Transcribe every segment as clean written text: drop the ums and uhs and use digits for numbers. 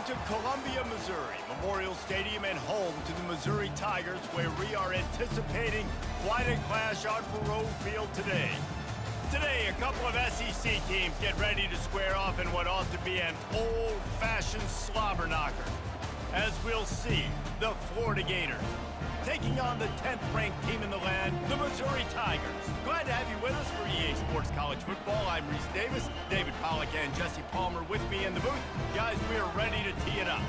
to Columbia, Missouri, Memorial Stadium and home to the Missouri Tigers, where we are anticipating quite a clash on Faroe Field today. Today, a couple of SEC teams get ready to square off in what ought to be an old-fashioned slobber knocker. As we'll see, the Florida Gators taking on the 10th-ranked team in the land, the Missouri Tigers. Glad to have you with us for EA Sports College Football. I'm Reese Davis, David Pollack and Jesse Palmer with me in the booth. Guys, we are ready to tee it up.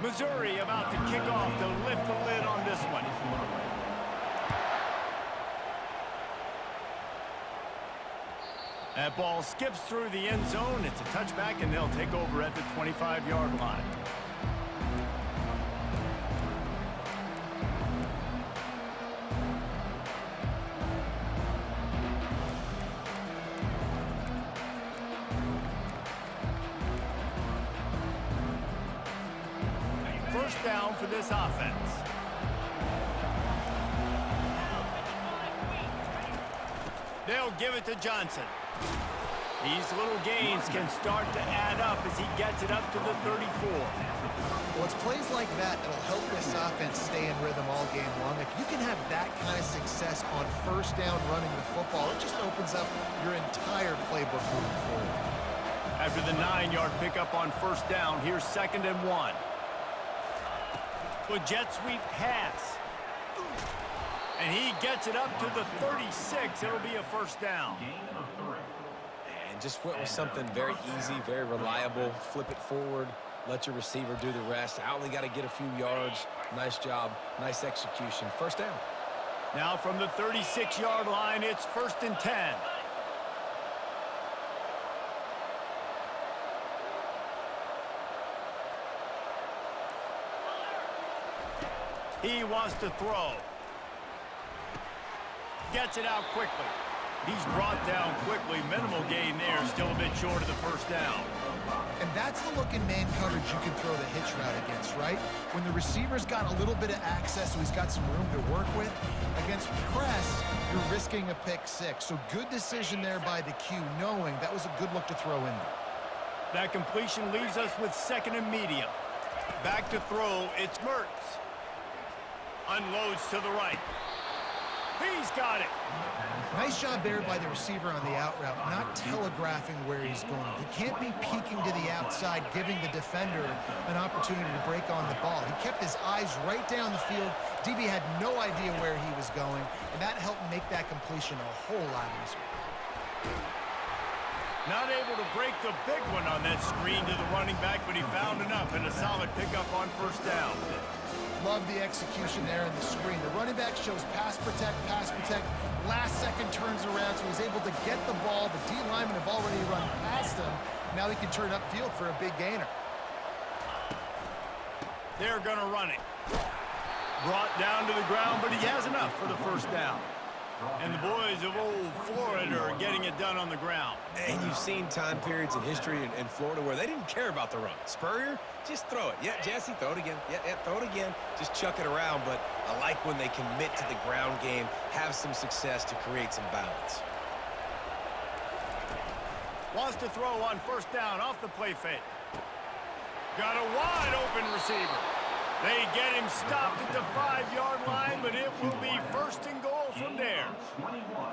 Missouri about to kick off to lift the lid on this one. That ball skips through the end zone. It's a touchback, and they'll take over at the 25-yard line. First down for this offense. They'll give it to Johnson. These little gains can start to add up as he gets it up to the 34. Well, it's plays like that that'll help this offense stay in rhythm all game long. If you can have that kind of success on first down running the football, it just opens up your entire playbook moving forward. After the 9-yard pickup on first down, here's 2nd and 1. With jet sweep pass. And he gets it up to the 36. It'll be a first down. And just went with something very easy, very reliable. Flip it forward. Let your receiver do the rest. I only got to get a few yards. Nice job. Nice execution. First down. Now from the 36-yard line, it's 1st and 10. He wants to throw. Gets it out quickly. He's brought down quickly. Minimal gain there. Still a bit short of the first down. And that's the look in man coverage you can throw the hitch route against, right? When the receiver's got a little bit of access, so he's got some room to work with. Against press, you're risking a pick six. So good decision there by the Q, knowing that was a good look to throw in there. That completion leaves us with 2nd and medium. Back to throw. It's Mertz. Unloads to the right. He's got it. Nice job there by the receiver on the out route, not telegraphing where he's going. He can't be peeking to the outside, giving the defender an opportunity to break on the ball. He kept his eyes right down the field. DB had no idea where he was going, and that helped make that completion a whole lot easier. Not able to break the big one on that screen to the running back, but he found enough and a solid pickup on first down. Love the execution there in the screen. The running back shows pass protect. Last second turns around, so he's able to get the ball. The D linemen have already run past him. Now he can turn upfield for a big gainer. They're going to run it. Brought down to the ground, but he has enough for the first down. And the boys of old Florida are getting it done on the ground. And you've seen time periods in history in Florida where they didn't care about the run. Spurrier, just throw it. Yeah, Jesse, throw it again. Yeah, throw it again. Just chuck it around. But I like when they commit to the ground game, have some success to create some balance. Wants to throw on first down off the play fake. Got a wide open receiver. They get him stopped at the 5-yard line, but it will be 1st and goal from there.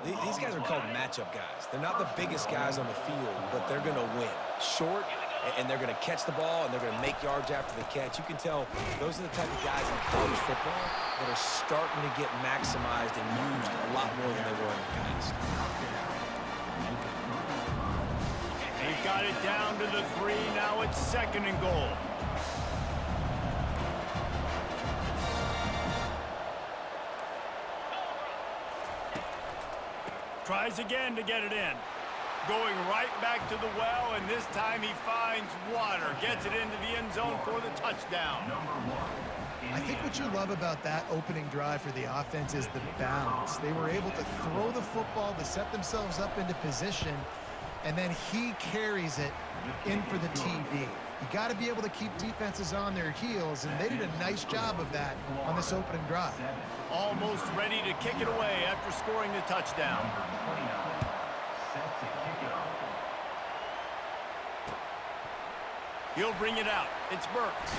These guys are called matchup guys. They're not the biggest guys on the field, but they're going to win. Short, and they're going to catch the ball, and they're going to make yards after the catch. You can tell those are the type of guys in college football that are starting to get maximized and used a lot more than they were in the past. They've got it down to the 3. Now it's 2nd and goal. Tries again to get it in. Going right back to the well, and this time he finds water. Gets it into the end zone for the touchdown. I think what you love about that opening drive for the offense is the balance. They were able to throw the football to set themselves up into position, and then he carries it in for the TD. You got to be able to keep defenses on their heels, and they did a nice job of that on this opening drive. Almost ready to kick it away after scoring the touchdown. He'll bring it out. It's Burks.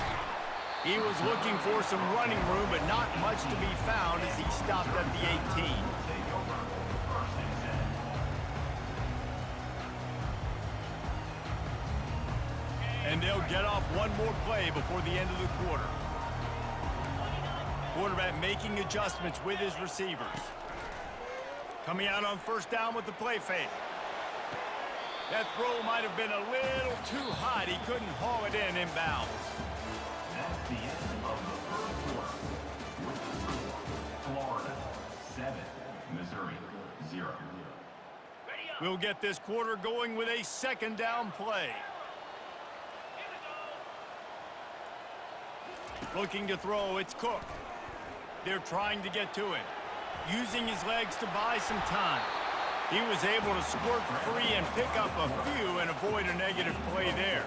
He was looking for some running room, but not much to be found as he stopped at the 18. And they'll get off one more play before the end of the quarter. Quarterback making adjustments with his receivers. Coming out on first down with the play fake. That throw might have been a little too hot. He couldn't haul it in inbounds. That's the end of the first quarter. With the score, Florida 7, Missouri 0. We'll get this quarter going with a second down play. Looking to throw, it's Cook. They're trying to get to him. Using his legs to buy some time. He was able to squirt free and pick up a few and avoid a negative play there.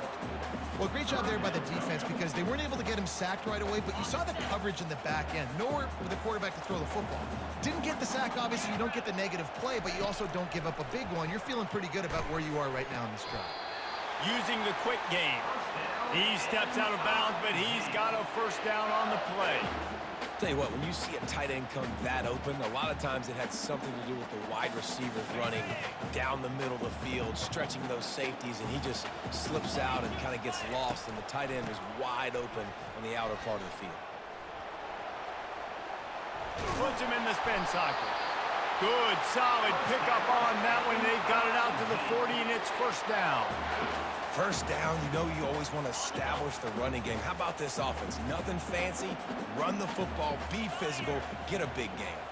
Well, great job there by the defense because they weren't able to get him sacked right away, but you saw the coverage in the back end. Nowhere for the quarterback to throw the football. Didn't get the sack, obviously. You don't get the negative play, but you also don't give up a big one. You're feeling pretty good about where you are right now in this drive. Using the quick game. He steps out of bounds, but he's got a first down on the play. Tell you what, when you see a tight end come that open, a lot of times it had something to do with the wide receivers running down the middle of the field, stretching those safeties, and he just slips out and kind of gets lost, and the tight end is wide open on the outer part of the field. Puts him in the spin cycle. Good, solid pickup on that one. They've got it out to the 40, and it's first down. First down, you know you always want to establish the running game. How about this offense? Nothing fancy. Run the football, be physical, get a big game.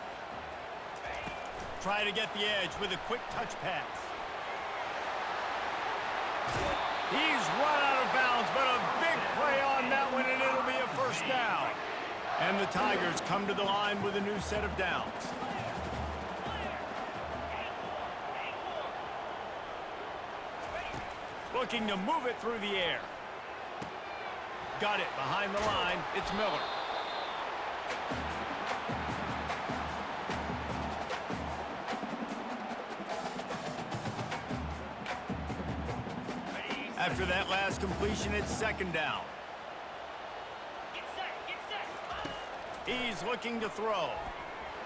Try to get the edge with a quick touch pass. He's run out of bounds, but a big play on that one, and it'll be a first down. And the Tigers come to the line with a new set of downs. Looking to move it through the air. Got it behind the line. It's Miller. After that last completion, it's second down. He's looking to throw.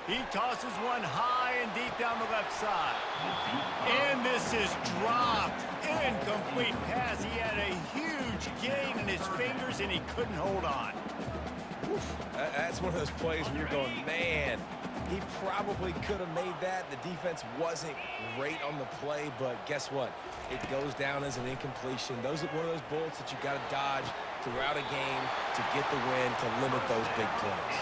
He tosses one high and deep down the left side. And this is dropped. Incomplete pass. He had a huge gain in his fingers, and he couldn't hold on. Oof. That's one of those plays where you're going, man, he probably could have made that. The defense wasn't great on the play, but guess what? It goes down as an incompletion. Those are one of those bullets that you got to dodge throughout a game to get the win, to limit those big plays.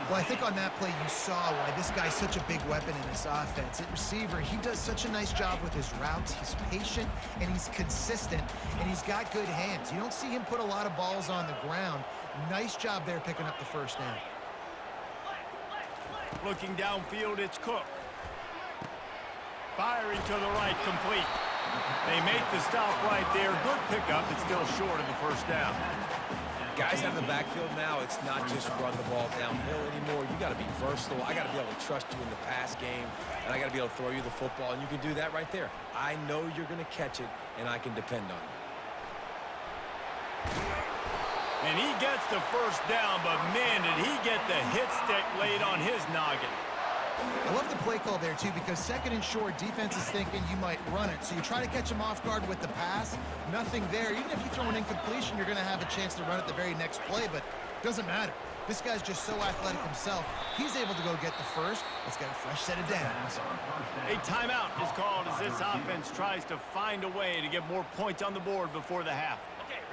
Well, I think on that play you saw why this guy's such a big weapon in this offense. At receiver, he does such a nice job with his routes. He's patient, and he's consistent, and he's got good hands. You don't see him put a lot of balls on the ground. Nice job there picking up the first down. Looking downfield, it's Cook. Firing to the right, complete. They make the stop right there. Good pickup, but still short of the first down. Guys out of the backfield now, it's not just run the ball downhill anymore. You got to be versatile. I got to be able to trust you in the pass game, and I got to be able to throw you the football, and you can do that right there. I know you're going to catch it, and I can depend on you. And he gets the first down, but man, did he get the hit stick laid on his noggin. I love the play call there, too, because second and short, defense is thinking you might run it. So you try to catch him off guard with the pass. Nothing there. Even if you throw an incompletion, you're going to have a chance to run it the very next play, but it doesn't matter. This guy's just so athletic himself. He's able to go get the first. Let's get a fresh set of downs. A timeout is called as this offense tries to find a way to get more points on the board before the half.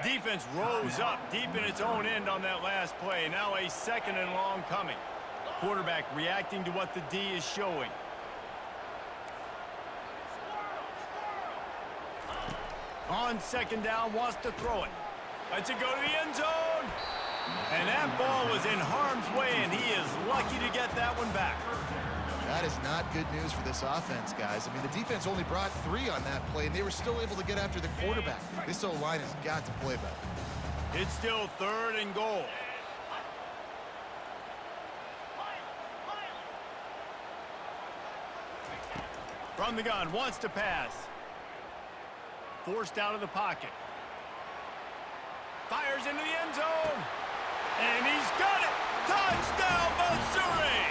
Defense rose up deep in its own end on that last play. Now a second and long coming. Quarterback reacting to what the D is showing. On second down, wants to throw it. Lets it go to the end zone. And that ball was in harm's way, and he is lucky to get that one back. That is not good news for this offense, guys. I mean, the defense only brought 3 on that play, and they were still able to get after the quarterback. This O-line has got to play better. It's still 3rd and goal. From the gun, wants to pass. Forced out of the pocket. Fires into the end zone. And he's got it! Touchdown, Missouri!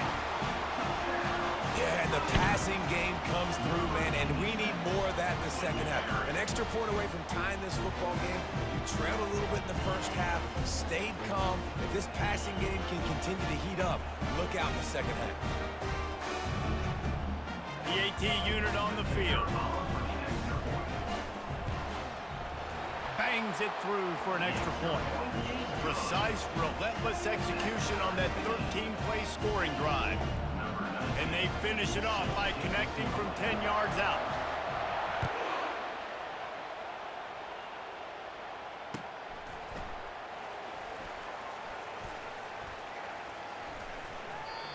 Yeah, and the passing game comes through, man, and we need more of that in the second half. An extra point away from tying this football game. You trailed a little bit in the first half, stayed calm. If this passing game can continue to heat up, look out in the second half. The AT unit on the field. Bangs it through for an extra point. Precise, relentless execution on that 13-play scoring drive. And they finish it off by connecting from 10 yards out.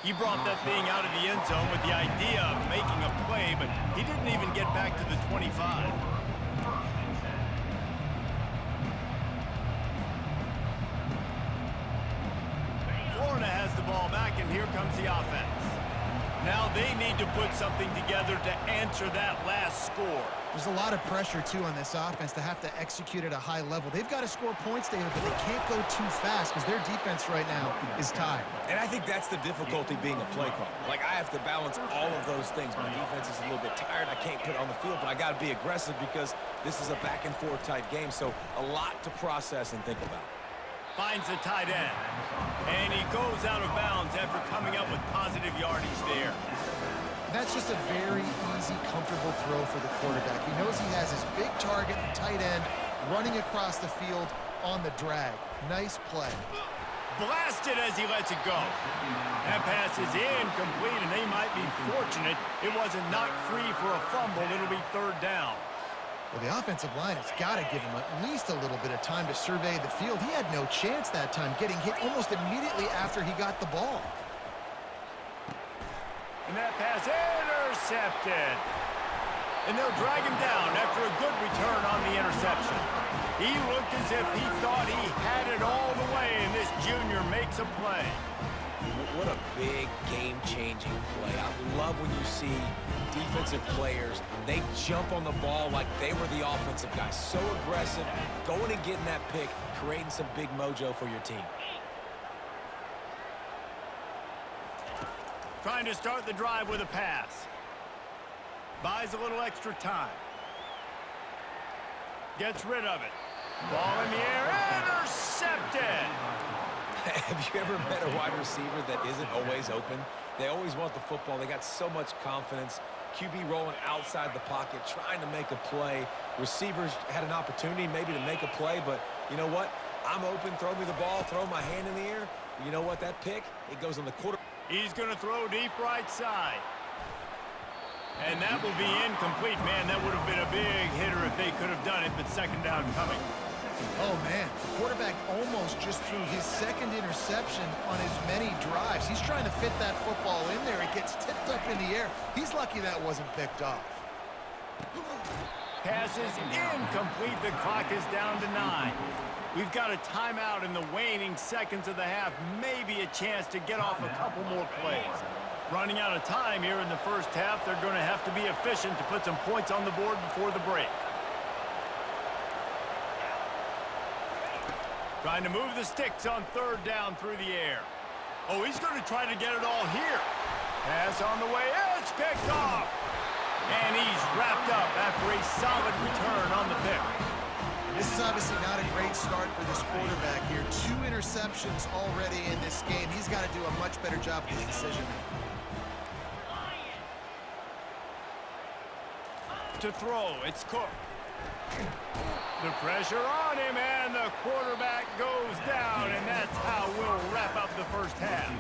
He brought that thing out of the end zone with the idea of making a play, but he didn't even get back to the 25. Florida has the ball back, and here comes the offense. Now they need to put something together to answer that last score. There's a lot of pressure, too, on this offense to have to execute at a high level. They've got to score points, David, but they can't go too fast because their defense right now is tired. And I think that's the difficulty being a play caller. Like, I have to balance all of those things. My defense is a little bit tired. I can't put it on the field, but I got to be aggressive because this is a back-and-forth type game, so a lot to process and think about. Finds the tight end. And he goes out of bounds after coming up with positive yardage there. That's just a very easy, comfortable throw for the quarterback. He knows he has his big target, the tight end, running across the field on the drag. Nice play. Blasted as he lets it go. That pass is incomplete, and they might be fortunate it wasn't knocked free for a fumble. It'll be 3rd down. Well, the offensive line has got to give him at least a little bit of time to survey the field. He had no chance that time, getting hit almost immediately after he got the ball. And that pass intercepted. And they'll drag him down after a good return on the interception. He looked as if he thought he had it all the way, and this junior makes a play. What a big game-changing play. I love when you see defensive players, they jump on the ball like they were the offensive guys. So aggressive, going and getting that pick, creating some big mojo for your team. Trying to start the drive with a pass. Buys a little extra time. Gets rid of it. Ball in the air, intercepted! Have you ever met a wide receiver that isn't always open? They always want the football. They got so much confidence. QB rolling outside the pocket, trying to make a play. Receivers had an opportunity maybe to make a play, but you know what? I'm open, throw me the ball, throw my hand in the air. You know what? That pick, it goes on the quarter. He's going to throw deep right side. And that will be incomplete. Man, that would have been a big hitter if they could have done it, but 2nd down coming. Oh, man. The quarterback almost just threw his 2nd interception on as many drives. He's trying to fit that football in there. It gets tipped up in the air. He's lucky that wasn't picked off. Pass is incomplete. The clock is down to 9. We've got a timeout in the waning seconds of the half. Maybe a chance to get off a couple more plays. Running out of time here in the first half. They're going to have to be efficient to put some points on the board before the break. Trying to move the sticks on 3rd down through the air. Oh, he's going to try to get it all here. Pass on the way. It's picked off. And he's wrapped up after a solid return on the pick. This is obviously not a great start for this quarterback here. 2 interceptions already in this game. He's got to do a much better job with his decision-making. To throw, it's Cook. The pressure on him, and the quarterback goes down, and that's how we'll wrap up the first half.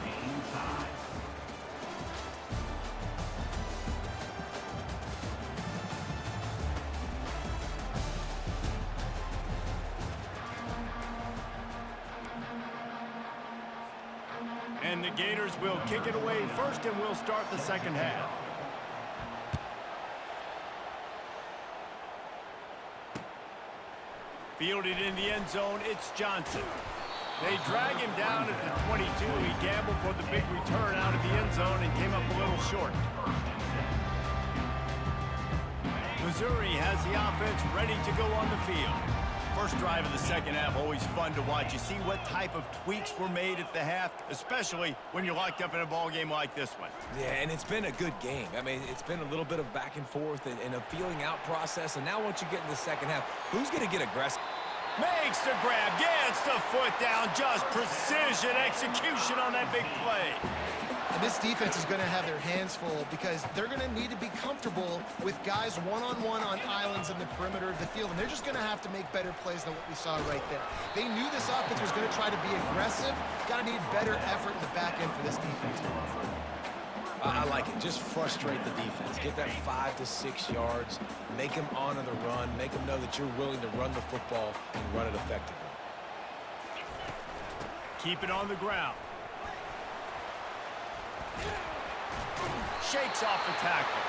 And the Gators will kick it away first, and we'll start the second half. Fielded in the end zone, it's Johnson. They drag him down at the 22. He gambled for the big return out of the end zone and came up a little short. Missouri has the offense ready to go on the field. First drive of the second half, always fun to watch. You see what type of tweaks were made at the half, especially when you're locked up in a ball game like this one. Yeah, and it's been a good game. I mean, it's been a little bit of back and forth and a feeling out process. And now once you get in the second half, who's going to get aggressive? Makes the grab, gets the foot down, just precision execution on that big play. And this defense is going to have their hands full because they're going to need to be comfortable with guys one-on-one on islands in the perimeter of the field, and they're just going to have to make better plays than what we saw right there. They knew this offense was going to try to be aggressive. Got to need better effort in the back end for this defense to move forward. I like it. Just frustrate the defense. Get that 5 to 6 yards. Make them honor the run. Make them know that you're willing to run the football and run it effectively. Keep it on the ground. Shakes off the tackle.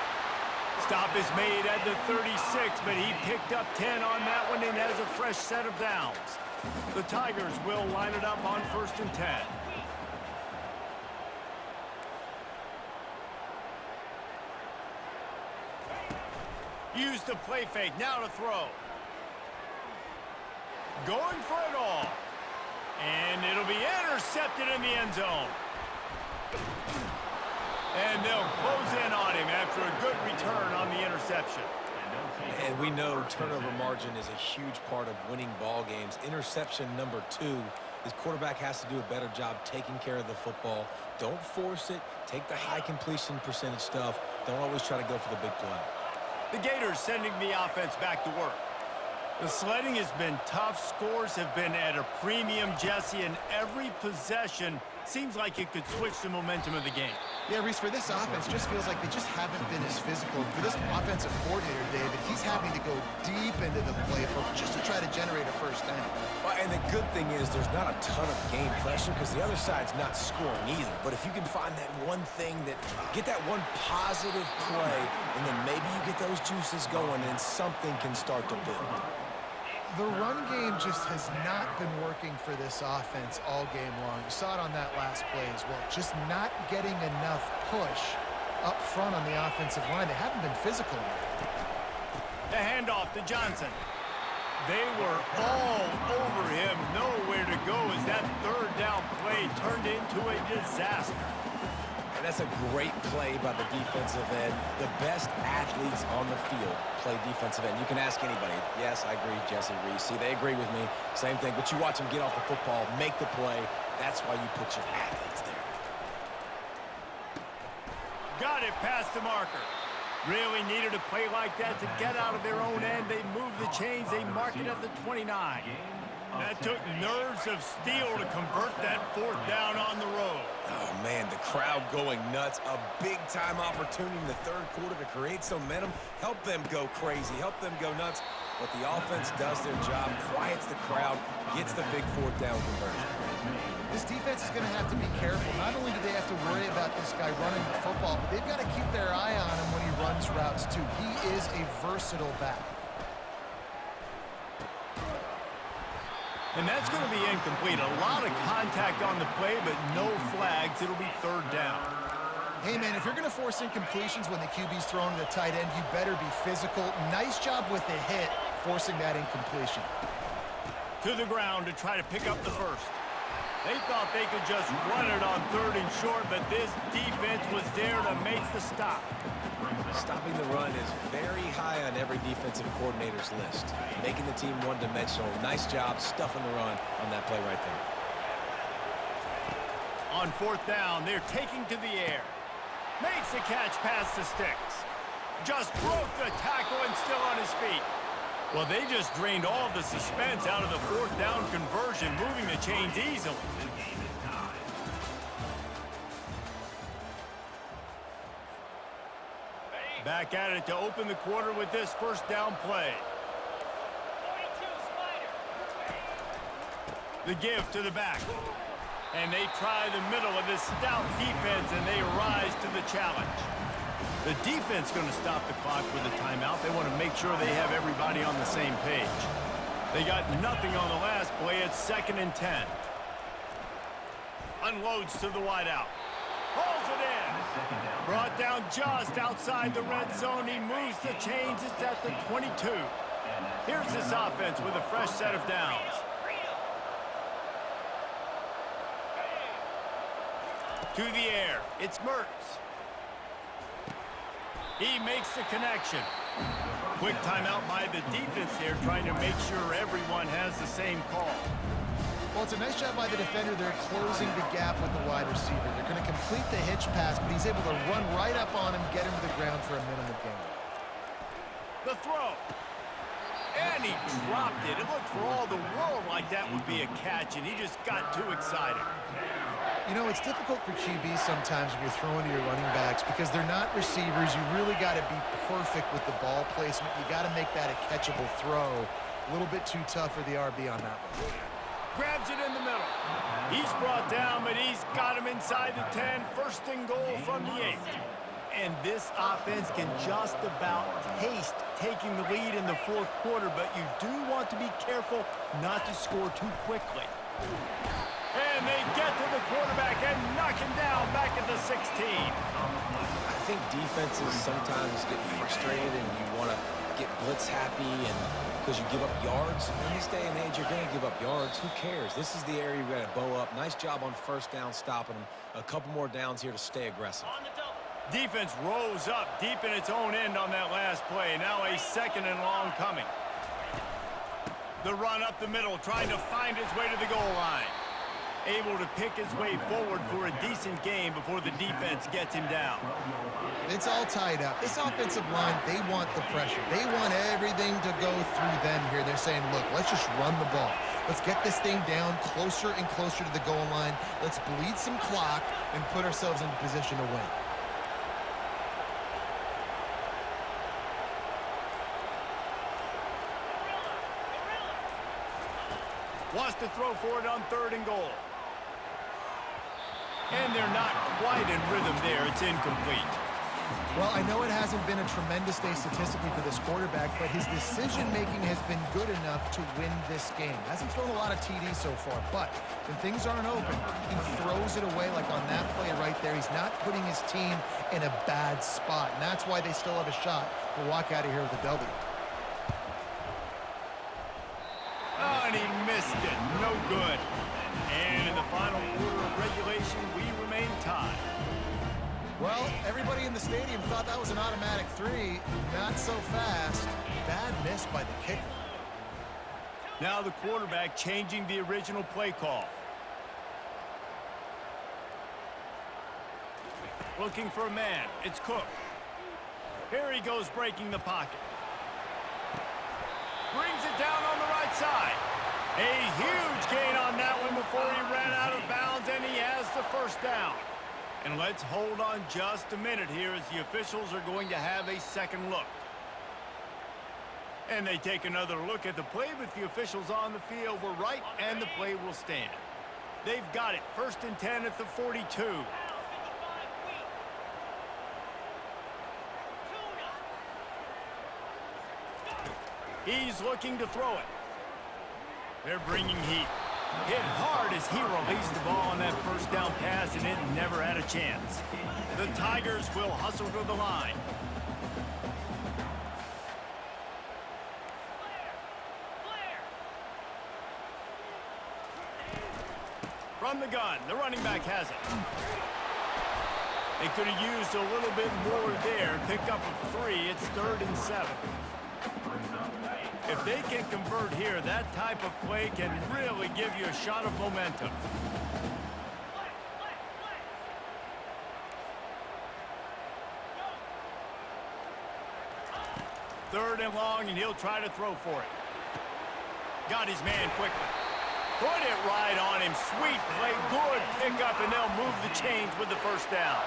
Stop is made at the 36, but he picked up 10 on that one and has a fresh set of downs. The Tigers will line it up on 1st and 10. Use the play fake, now to throw. Going for it all. And it'll be intercepted in the end zone. And they'll close in on him after a good return on the interception. And we know turnover margin is a huge part of winning ball games. Interception number 2. This quarterback has to do a better job taking care of the football. Don't force it. Take the high completion percentage stuff. Don't always try to go for the big play. The Gators sending the offense back to work. The sledding has been tough. Scores have been at a premium, Jesse, and every possession seems like it could switch the momentum of the game. Yeah, Reese, for this offense, just feels like they just haven't been as physical. For this offensive coordinator, David, he's having to go deep into the playbook just to try to generate a first down. Well, and the good thing is there's not a ton of game pressure because the other side's not scoring either. But if you can find that one thing, get that one positive play, and then maybe you get those juices going and something can start to build. The run game just has not been working for this offense all game long. You saw it on that last play as well. Just not getting enough push up front on the offensive line. They haven't been physical enough. The handoff to Johnson. They were all over him. Nowhere to go as that third down play turned into a disaster. And that's a great play by the defensive end. The best athletes on the field play defensive end. You can ask anybody. Yes, I agree, Jesse Reese. See, they agree with me. Same thing. But you watch them get off the football, make the play. That's why you put your athletes there. Got it past the marker. Really needed a play like that to get out of their own end. They move the chains. They mark it at the 29. That took nerves of steel to convert that 4th down on the road. Oh, man, the crowd going nuts. A big-time opportunity in the 3rd quarter to create some momentum. Help them go crazy. Help them go nuts. But the offense does their job, quiets the crowd, gets the big 4th down conversion. This defense is going to have to be careful. Not only do they have to worry about this guy running the football, but they've got to keep their eye on him when he runs routes, too. He is a versatile back. And that's going to be incomplete. A lot of contact on the play, but no flags. It'll be 3rd down. Hey, man, if you're going to force incompletions when the QB's throwing to the tight end, you better be physical. Nice job with the hit, forcing that incompletion. To the ground to try to pick up the first. They thought they could just run it on 3rd and short, but this defense was there to make the stop. Stopping the run is very high on every defensive coordinator's list. Making the team one-dimensional. Nice job stuffing the run on that play right there. On 4th down, they're taking to the air. Makes the catch past the sticks. Just broke the tackle and still on his feet. Well, they just drained all of the suspense out of the 4th down conversion, moving the chains easily. Back at it to open the quarter with this 1st down play. The give to the back. And they try the middle of this stout defense, and they rise to the challenge. The defense going to stop the clock with a timeout. They want to make sure they have everybody on the same page. They got nothing on the last play. It's 2nd and 10. Unloads to the wideout. Holds it in. Brought down just outside the red zone. He moves the chains. It's at the 22. Here's this offense with a fresh set of downs. To the air. It's Mertz. He makes the connection. Quick timeout by the defense there, trying to make sure everyone has the same call. Well, it's a nice job by the defender. They're closing the gap with the wide receiver. They're going to complete the hitch pass, but he's able to run right up on him, get him to the ground for a minimum gain. The throw. And he dropped it. It looked for all the world like that would be a catch, and he just got too excited. You know, it's difficult for QBs sometimes when you're throwing to your running backs because they're not receivers. You really got to be perfect with the ball placement. You got to make that a catchable throw. A little bit too tough for the RB on that one. Grabs it in the middle. He's brought down, but he's got him inside the 10. 1st and goal from the 8. And this offense can just about taste taking the lead in the 4th quarter, but you do want to be careful not to score too quickly. And they get to the quarterback and knock him down back at the 16. I think defenses sometimes get frustrated and you want to get blitz happy and because you give up yards. In this day and age, you're going to give up yards. Who cares? This is the area you're going to bow up. Nice job on 1st down stopping them. A couple more downs here to stay aggressive. Defense rose up deep in its own end on that last play. Now a 2nd and long coming. The run up the middle, trying to find his way to the goal line. Able to pick his way forward for a decent game before the defense gets him down. It's all tied up. This offensive line, they want the pressure. They want everything to go through them here. They're saying, look, let's just run the ball. Let's get this thing down closer and closer to the goal line. Let's bleed some clock and put ourselves into position to win. Wants to throw for it on 3rd and goal. And they're not quite in rhythm there. It's incomplete. Well, I know it hasn't been a tremendous day statistically for this quarterback, but his decision-making has been good enough to win this game. Hasn't thrown a lot of TDs so far, but when things aren't open, he throws it away like on that play right there. He's not putting his team in a bad spot, and that's why they still have a shot to walk out of here with a W. Oh, and he missed it. No good. And in the final quarter of regulation, we remain tied. Well, everybody in the stadium thought that was an automatic 3. Not so fast. Bad miss by the kicker. Now the quarterback changing the original play call. Looking for a man. It's Cook. Here he goes breaking the pocket. Brings it down on the right side. A huge gain on that one before he ran out of bounds, and he has the 1st down. And let's hold on just a minute here as the officials are going to have a 2nd look. And they take another look at the play, but the officials on the field were right, and the play will stand. They've got it. 1st and 10 at the 42. He's looking to throw it. They're bringing heat. Hit hard as he released the ball on that 1st down pass, and it never had a chance. The Tigers will hustle to the line. From the gun, the running back has it. They could have used a little bit more there. Pick up a 3. It's 3rd and 7. If they can convert here, that type of play can really give you a shot of momentum. Third and long, and he'll try to throw for it. Got his man quickly. Put it right on him. Sweet play. Good pickup, and they'll move the chains with the 1st down.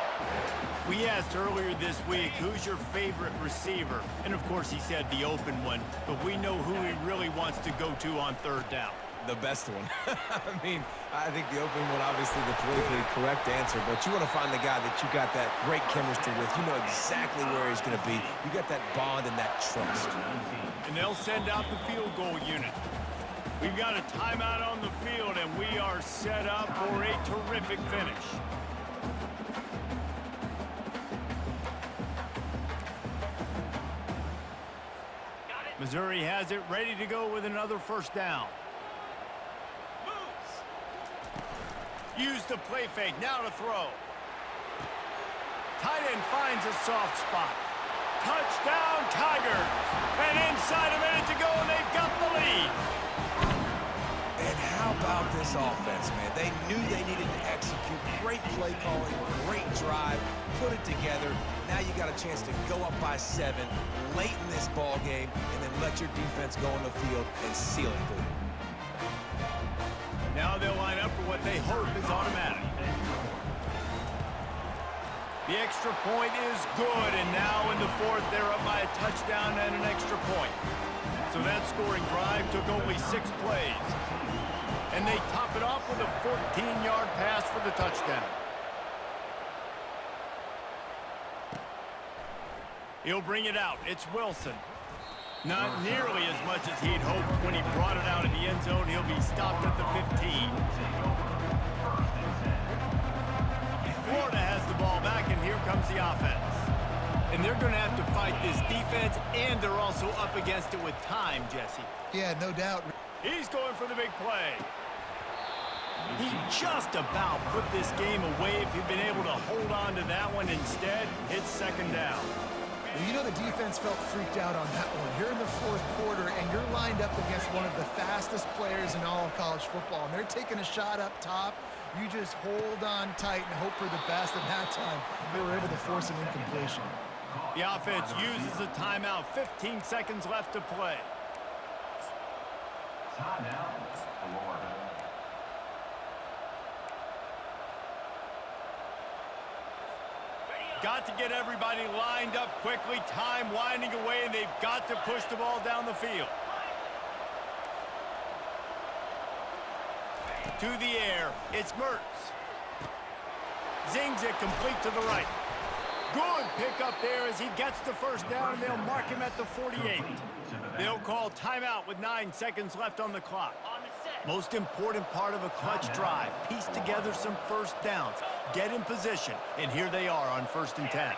We asked earlier this week, who's your favorite receiver? And, of course, he said the open one, but we know who he really wants to go to on 3rd down. The best one. I mean, I think the opening one, obviously the politically correct answer, but you want to find the guy that you got that great chemistry with. You know exactly where he's going to be. You got that bond and that trust. And they'll send out the field goal unit. We've got a timeout on the field, and we are set up for a terrific finish. Missouri has it ready to go with another first down. Use the play fake, now to throw. Tight end finds a soft spot. Touchdown, Tigers! And inside a minute to go, and they've got the lead. And how about this offense, man? They knew they needed to execute. Great play calling, great drive, put it together. Now you got a chance to go up by 7 late in this ball game, and then let your defense go on the field and seal it for you. Now they'll line up for what they hope is automatic. The extra point is good, and now in the fourth, they're up by a touchdown and an extra point. So that scoring drive took only 6 plays. And they top it off with a 14-yard pass for the touchdown. He'll bring it out. It's Wilson. Not nearly as much as he'd hoped when he brought it out in the end zone. He'll be stopped at the 15. Florida has the ball back, and here comes the offense. And they're going to have to fight this defense, and they're also up against it with time, Jesse. Yeah, no doubt. He's going for the big play. He just about put this game away if he'd been able to hold on to that one. Instead, it's second down. Well, you know the defense felt freaked out on that one. You're in the fourth quarter, and you're lined up against one of the fastest players in all of college football, and they're taking a shot up top. You just hold on tight and hope for the best, and that time they were able to force an incompletion. The offense uses a timeout. 15 seconds left to play. Timeout, Florida. Got to get everybody lined up quickly. Time winding away, and they've got to push the ball down the field. To the air, it's Mertz. Zings it complete to the right. Good pick up there as he gets the first down, and they'll mark him at the 48. They'll call timeout with 9 seconds left on the clock. Most important part of a clutch drive, piece together some first downs, get in position, and here they are on 1st and 10.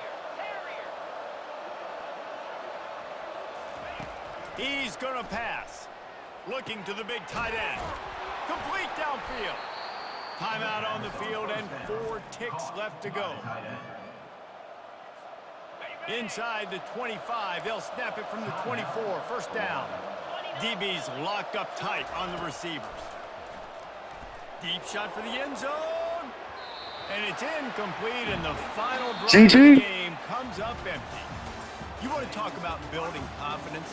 He's gonna pass. Looking to the big tight end. Complete downfield. Timeout on the field and 4 ticks left to go. Inside the 25, they'll snap it from the 24, first down. DB's locked up tight on the receivers. Deep shot for the end zone. And it's incomplete, and the final drive of the game comes up empty. You want to talk about building confidence?